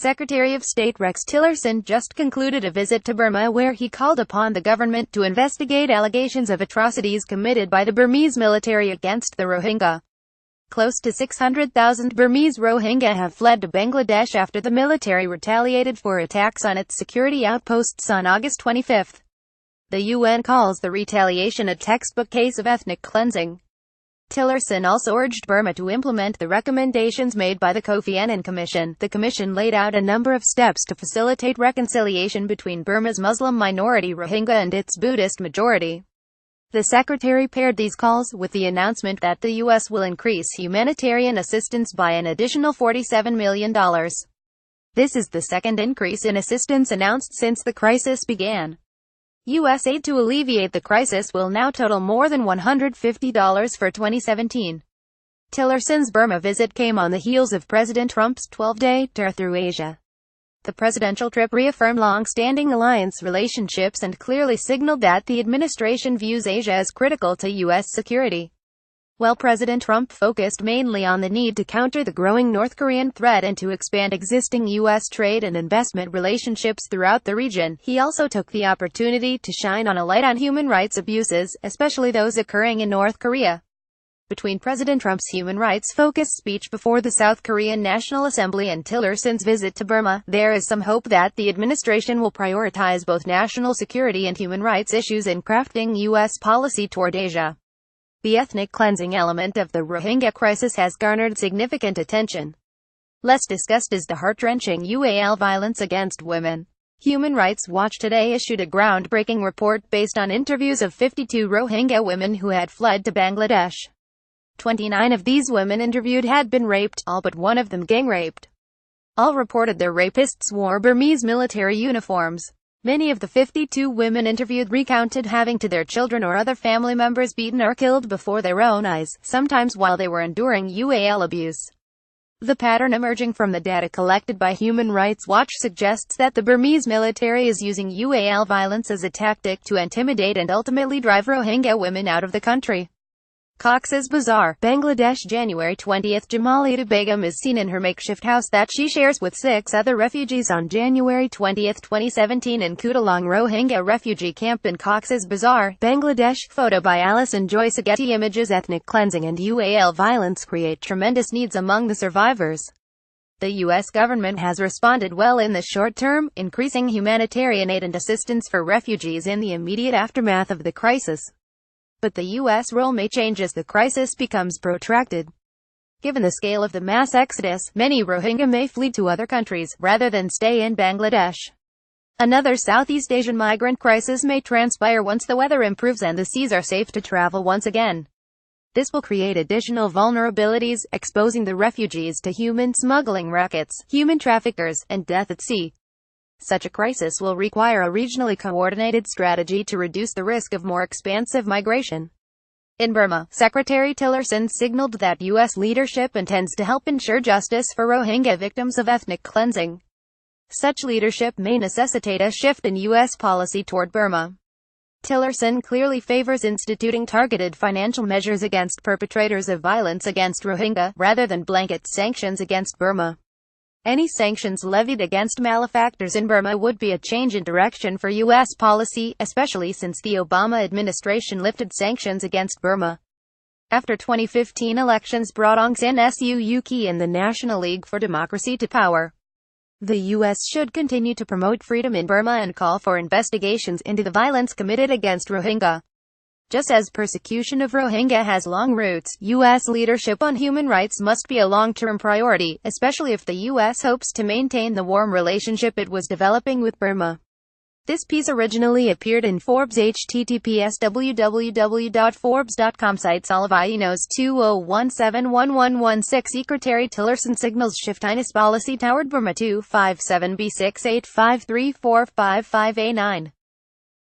Secretary of State Rex Tillerson just concluded a visit to Burma where he called upon the government to investigate allegations of atrocities committed by the Burmese military against the Rohingya. Close to 600,000 Burmese Rohingya have fled to Bangladesh after the military retaliated for attacks on its security outposts on August 25. The UN calls the retaliation a textbook case of ethnic cleansing. Tillerson also urged Burma to implement the recommendations made by the Kofi Annan Commission. The commission laid out a number of steps to facilitate reconciliation between Burma's Muslim minority Rohingya and its Buddhist majority. The secretary paired these calls with the announcement that the U.S. will increase humanitarian assistance by an additional $47 million. This is the second increase in assistance announced since the crisis began. U.S. aid to alleviate the crisis will now total more than $150 for 2017. Tillerson's Burma visit came on the heels of President Trump's 12-day tour through Asia. The presidential trip reaffirmed long-standing alliance relationships and clearly signaled that the administration views Asia as critical to U.S. security. While President Trump focused mainly on the need to counter the growing North Korean threat and to expand existing U.S. trade and investment relationships throughout the region, he also took the opportunity to shine on a light on human rights abuses, especially those occurring in North Korea. Between President Trump's human rights-focused speech before the South Korean National Assembly and Tillerson's visit to Burma, there is some hope that the administration will prioritize both national security and human rights issues in crafting U.S. policy toward Asia. The ethnic cleansing element of the Rohingya crisis has garnered significant attention. Less discussed is the heart-wrenching UAL violence against women. Human Rights Watch today issued a groundbreaking report based on interviews of 52 Rohingya women who had fled to Bangladesh. 29 of these women interviewed had been raped, all but one of them gang-raped. All reported their rapists wore Burmese military uniforms. Many of the 52 women interviewed recounted having their children or other family members beaten or killed before their own eyes, sometimes while they were enduring UAL abuse. The pattern emerging from the data collected by Human Rights Watch suggests that the Burmese military is using UAL violence as a tactic to intimidate and ultimately drive Rohingya women out of the country. Cox's Bazar, Bangladesh, January 20. Jamalita Begum is seen in her makeshift house that she shares with 6 other refugees on January 20, 2017 in Kutulong Rohingya refugee camp in Cox's Bazar, Bangladesh. Photo by Alison Joyce. Getty Images. Ethnic cleansing and UAL violence create tremendous needs among the survivors. The U.S. government has responded well in the short term, increasing humanitarian aid and assistance for refugees in the immediate aftermath of the crisis. But the U.S. role may change as the crisis becomes protracted. Given the scale of the mass exodus, many Rohingya may flee to other countries, rather than stay in Bangladesh. Another Southeast Asian migrant crisis may transpire once the weather improves and the seas are safe to travel once again. This will create additional vulnerabilities, exposing the refugees to human smuggling rackets, human traffickers, and death at sea. Such a crisis will require a regionally coordinated strategy to reduce the risk of more expansive migration. In Burma, Secretary Tillerson signaled that U.S. leadership intends to help ensure justice for Rohingya victims of ethnic cleansing. Such leadership may necessitate a shift in U.S. policy toward Burma. Tillerson clearly favors instituting targeted financial measures against perpetrators of violence against Rohingya, rather than blanket sanctions against Burma. Any sanctions levied against malefactors in Burma would be a change in direction for U.S. policy, especially since the Obama administration lifted sanctions against Burma. After 2015 elections brought Aung San Suu Kyi and the National League for Democracy to power. The U.S. should continue to promote freedom in Burma and call for investigations into the violence committed against Rohingya. Just as persecution of Rohingya has long roots, U.S. leadership on human rights must be a long-term priority, especially if the U.S. hopes to maintain the warm relationship it was developing with Burma. This piece originally appeared in Forbes. https www.forbes.com. Site Solivainos 20171116. Secretary Tillerson signals shift Chinese policy toward Burma 257B6853455A9.